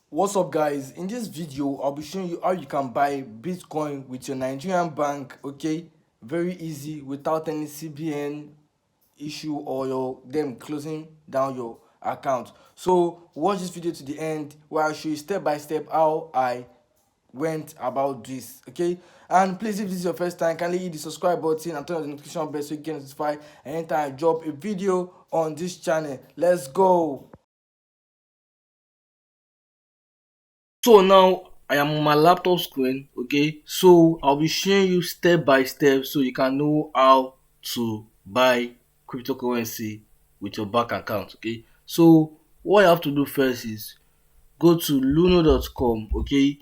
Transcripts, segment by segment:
What's up, guys? In this video I'll be showing you how you can buy Bitcoin with your Nigerian bank. Okay, very easy, without any CBN issue or your them closing down your account. So watch this video to the end where I show you step by step how I went about this. Okay, and please, if this is your first time, kindly hit the subscribe button and turn on the notification bell so you get notified anytime I drop a video on this channel. Let's go. So now I am on my laptop screen. Okay, so I'll be showing you step by step so you can know how to buy cryptocurrency with your bank account. Okay, so what you have to do first is go to luno.com. Okay,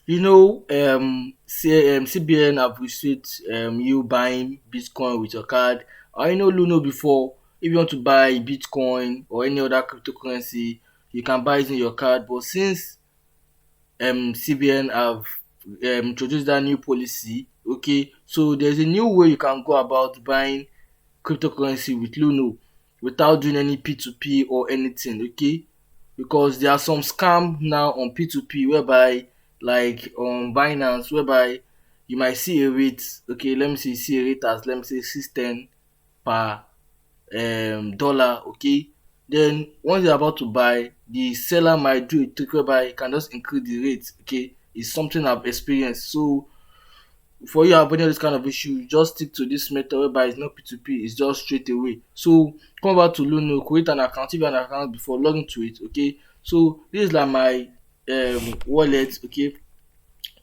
CBN have restricted you buying Bitcoin with your card. I know Luno before. If you want to buy Bitcoin or any other cryptocurrency, you can buy it in your card. But since CBN have introduced that new policy, okay, so there's a new way you can go about buying cryptocurrency with Luno without doing any P2P or anything, okay? Because there are some scam now on P2P whereby, like on Binance, whereby you might see a rate, okay, let me see a rate as, let me say, 610 per dollar, okay. Then once you're about to buy, the seller might do a trick whereby you can just increase the rate, okay. It's something I've experienced. So for you avoiding this kind of issue, just stick to this method whereby it's not P2P, it's just straight away. So come back to Luno, create an account. If you have an account before, log into it, okay. So this is like my wallet, okay.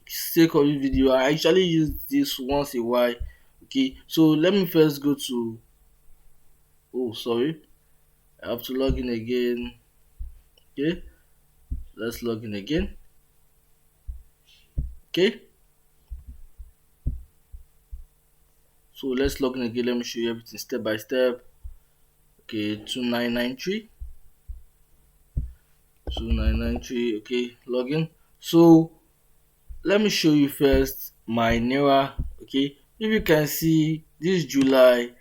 Sake of this video, I actually use this once a while, okay. So let me first go to, oh sorry, I have to log in again. Okay, let's log in again. Okay, so let's log in again. Let me show you everything step by step. Okay, 2993. Okay, login. So let me show you first my Naira. Okay, if you can see, this July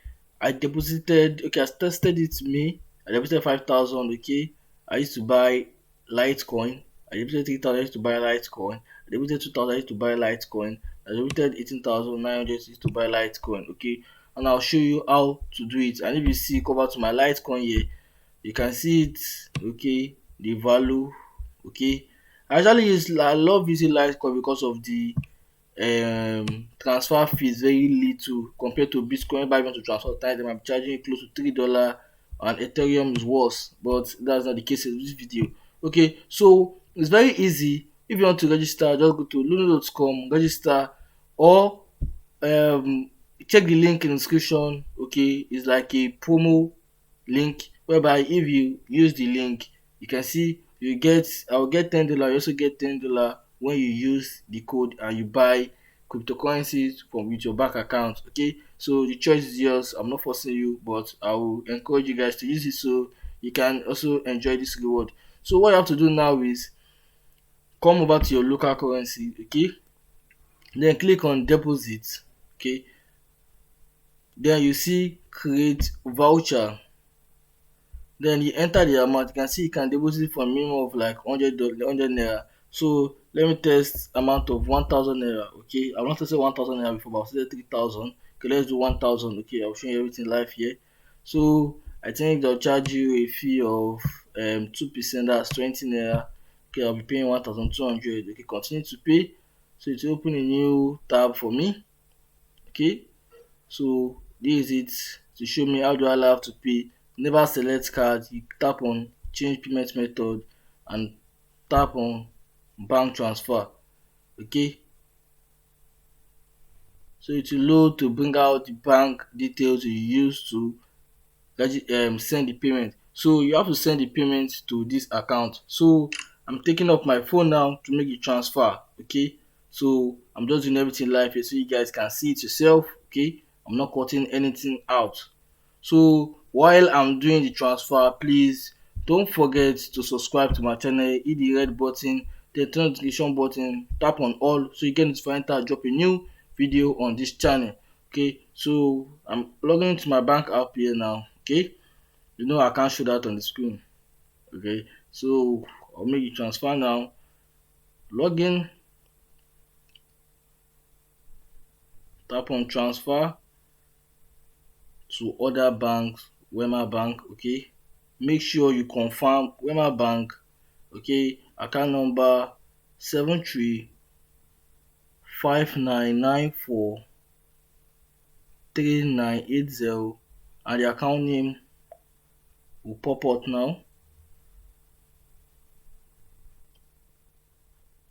I deposited, okay, I tested it May, I deposited 5,000. Okay, I used to buy Litecoin. I deposited 3,000, I used to buy Litecoin. I deposited 2,000, I used to buy Litecoin. I deposited 18,900, I used to buy Litecoin. Okay, and I'll show you how to do it. And if you see, come back to my Litecoin here, you can see it, okay, the value, okay. I love using Litecoin because of the transfer fee is very little compared to Bitcoin. If I want to transfer time, I'm charging close to $3, and Ethereum is worse, but that's not the case in this video. Okay, so it's very easy. If you want to register, just go to luno.com, register, or um check the link in the description. Okay, it's like a promo link whereby if you use the link, you can see you get, I will get $10, you also get $10 when you use the code and you buy cryptocurrencies from with your bank account. Okay, so the choice is yours. I'm not forcing you, but I will encourage you guys to use it so you can also enjoy this reward. So what you have to do now is come over to your local currency, okay, then click on deposit, okay, then you see create voucher. Then you enter the amount. You can see you can deposit for a minimum of like 100 naira. So let me test amount of 1,000 naira. Okay, I want to say 1,000 naira before, but I'll say 3,000. Okay, let's do 1,000. Okay, I'll show you everything live here. So I think they'll charge you a fee of 2%. That's 20 naira. Okay, I'll be paying 1,200. Okay, continue to pay. So it's open a new tab for me. Okay, so this is it to show me how do I have to pay. Never select card, you tap on change payment method and tap on bank transfer. Okay, so it will load to bring out the bank details you use to send the payment. So you have to send the payment to this account. So I'm taking up my phone now to make the transfer. Okay, so I'm just doing everything live here so you guys can see it yourself. Okay, I'm not cutting anything out. So while I'm doing the transfer, please don't forget to subscribe to my channel, hit the red button, then turn the notification button, tap on all so you get notified anytime I drop a new video on this channel. Okay, so I'm logging into my bank app here now. Okay, I can't show that on the screen. Okay, so I'll make the transfer now. Log in, tap on transfer to other banks, Wema Bank. Okay, make sure you confirm Wema Bank. Okay, account number 7359943980, and the account name will pop out now.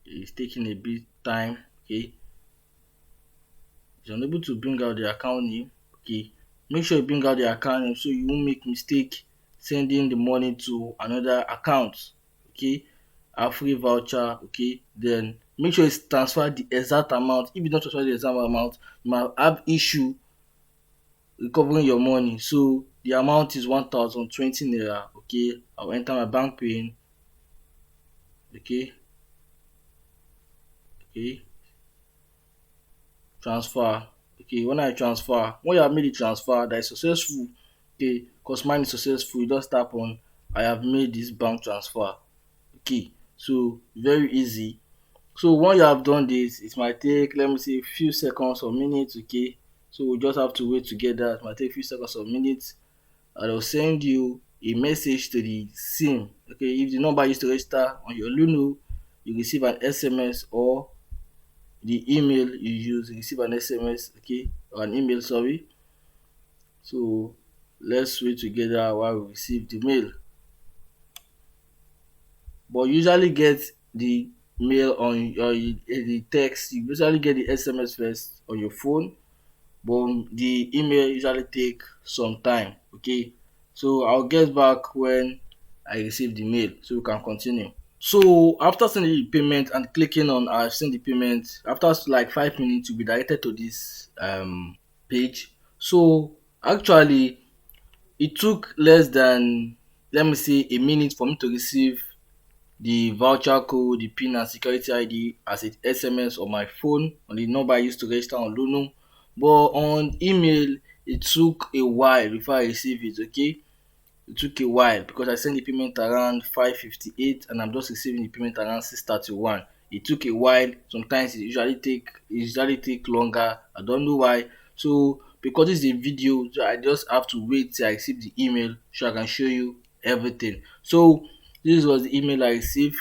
It's taking a bit time. Okay, it's unable to bring out the account name. Okay, make sure you bring out the account name so you won't make mistake sending the money to another account. Okay, a free voucher. Okay, then make sure it's transfer the exact amount. If you don't transfer the exact amount, you might have issue recovering your money. So the amount is 1020 naira. Okay, I'll enter my bank pin. Okay, okay, transfer. Okay, when I transfer, when you have made the transfer that is successful, okay, because mine is successful, you just tap on I have made this bank transfer. Okay, so very easy. So once you have done this, it might take, let me say, few seconds or minutes. Okay, so we just have to wait together. It might take few seconds or minutes, and I'll send you a message to the SIM. Okay, if the number used to register on your Luno, you receive an SMS, or the email you use, you receive an SMS, okay, or an email, sorry. So let's wait together while we receive the mail. But you usually get the mail on your the text, you usually get the SMS first on your phone, but the email usually take some time. Okay, so I'll get back when I receive the mail so we can continue. So after sending the payment and clicking on I've sent the payment, after like 5 minutes you'll be directed to this page. So actually it took less than, let me say, a minute for me to receive the voucher code, the PIN and security ID as a SMS on my phone on the number I used to register on Luno. But on email it took a while before I received it. Okay, it took a while because I sent the payment around 5:58 and I'm just receiving the payment around 6:31. It took a while. Sometimes it usually take longer. I don't know why. So because this is a video, so I just have to wait till I receive the email so I can show you everything. So this was the email I received.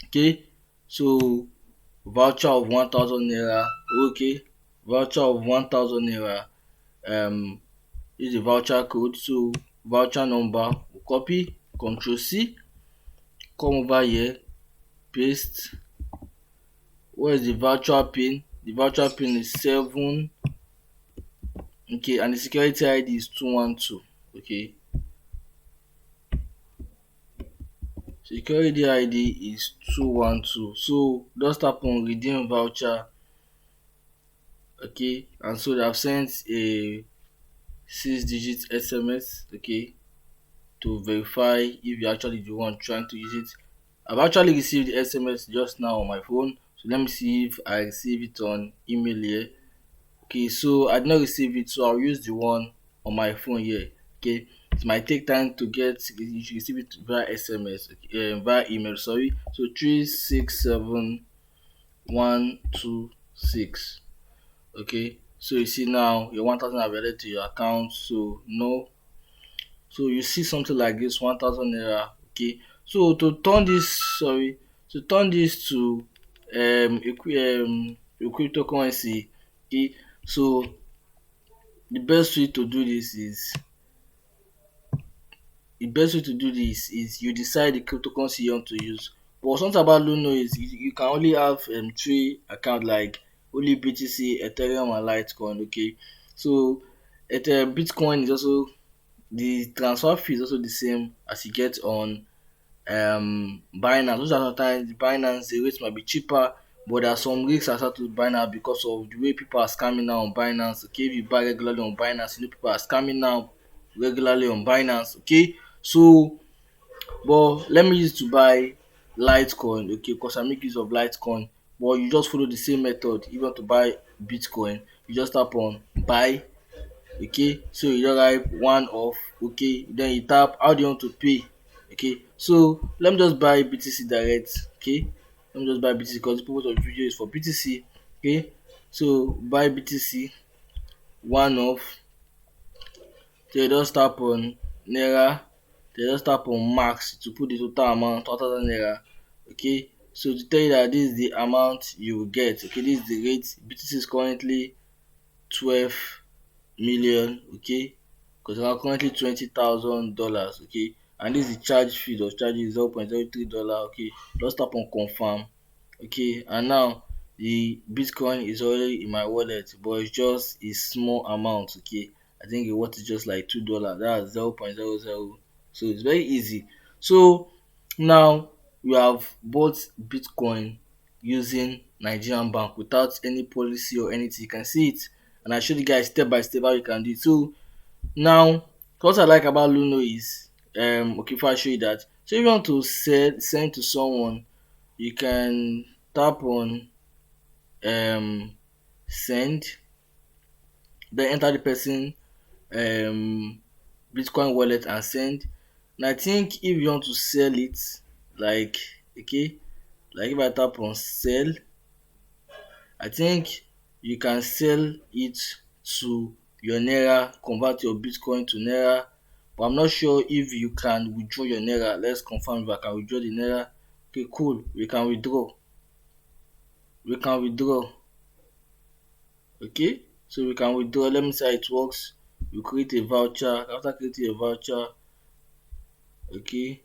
Okay, so voucher of 1000 naira. Okay, voucher of 1000 naira. Um, this is the voucher code. So voucher number, we copy, Control C, come over here, paste. Where is the voucher pin? The voucher pin is 7. Okay, and the security ID is 212. Okay, security ID is 212. So just tap on redeem voucher. Okay, and so they have sent a 6-digit SMS. Okay, to verify if you're actually the one trying to use it. I've actually received the SMS just now on my phone. So let me see if I receive it on email here. Okay, so I did not receive it, so I'll use the one on my phone here. Okay, it might take time to get, you should receive it via SMS, okay, via email, sorry. So 367126. Okay, so you see now your 1000 have added to your account. So no, so you see something like this, 1000 naira. Okay, so to turn this, sorry, to turn this to a cryptocurrency. Okay, so the best way to do this is you decide the cryptocurrency you want to use. But something about Luno is you can only have 3 accounts, like only BTC, Ethereum and Litecoin. Okay, so Bitcoin is also, the transfer fee is also the same as you get on Binance. Most of the time the Binance, the rates might be cheaper, but there are some risks attached to Binance because of the way people are scamming now on Binance. Okay, if you buy regularly on Binance, you know people are scamming now regularly on Binance. Okay, so but let me use to buy Litecoin. Okay, because I make use of Litecoin. But you just follow the same method. If you want to buy Bitcoin, you just tap on buy. Okay, so you just write one off. Okay, then you tap how do you want to pay. Okay, so let me just buy BTC direct. Okay, let me just buy BTC because the purpose of the video is for BTC. Okay, so buy BTC one off. They just tap on naira, they just tap on max to put the total amount 1000 naira. Okay, so to tell you that this is the amount you will get. Okay, this is the rate. BTC is currently 12 million. Okay, because we are currently $20,000. Okay, and this is the charge fee of charges $0.03. Okay, just tap on confirm. Okay, and now the bitcoin is already in my wallet, but it's just a small amount. Okay, I think it worth is just like $2. That's 0.00. So it's very easy. So now you have bought bitcoin using Nigerian bank without any policy or anything. You can see it, and I showed you guys step by step how you can do it. So now what I like about Luno is okay, if I show you that, so if you want to send to someone, you can tap on um send, then enter the person um bitcoin wallet and send. And I think if you want to sell it, like, okay, like if I tap on sell, I think you can sell it to your naira, convert your bitcoin to naira, but I'm not sure if you can withdraw your naira. Let's confirm if I can withdraw the naira. Okay, cool, we can withdraw. Okay, so we can withdraw. Let me see how it works. You create a voucher. After creating a voucher, okay,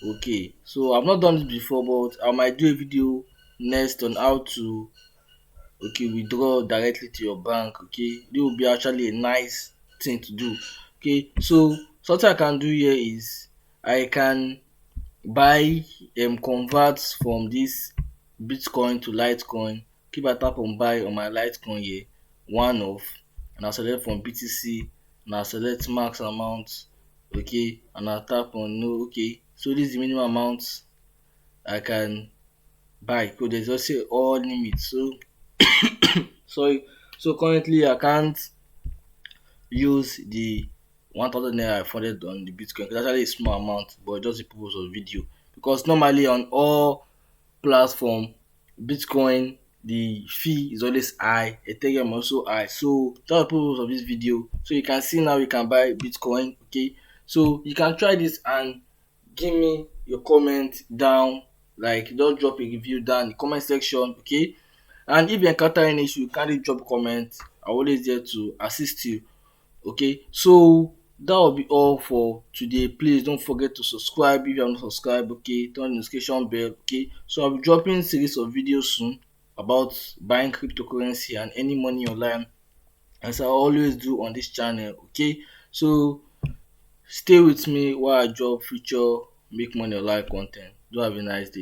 okay. So I've not done this before, but I might do a video next on how to, okay, withdraw directly to your bank. Okay, this will be actually a nice thing to do. Okay, so something I can do here is I can buy convert from this bitcoin to litecoin. If I tap on buy on my litecoin here, one off, and I select from BTC, and I select max amount. Okay, and I tap on no. Okay, so this is the minimum amount I can buy, because there's also all limit. So sorry, so currently I can't use the 1000 naira I funded on the bitcoin. It's actually a small amount, but just the purpose of video, because normally on all platform, bitcoin, the fee is always high, ethereum also high. So that's the purpose of this video. So you can see now you can buy bitcoin. Okay, so you can try this and give me your comment down, like just drop a review down in the comment section. Okay, and if you encounter any issue, you kindly drop comment. I'm always there to assist you. Okay, so that will be all for today. Please don't forget to subscribe if you have not subscribed. Okay, turn the notification bell. Okay, so I'll be dropping series of videos soon about buying cryptocurrency and any money online, as I always do on this channel. Okay, so stay with me while I drop future make money online content. Do have a nice day.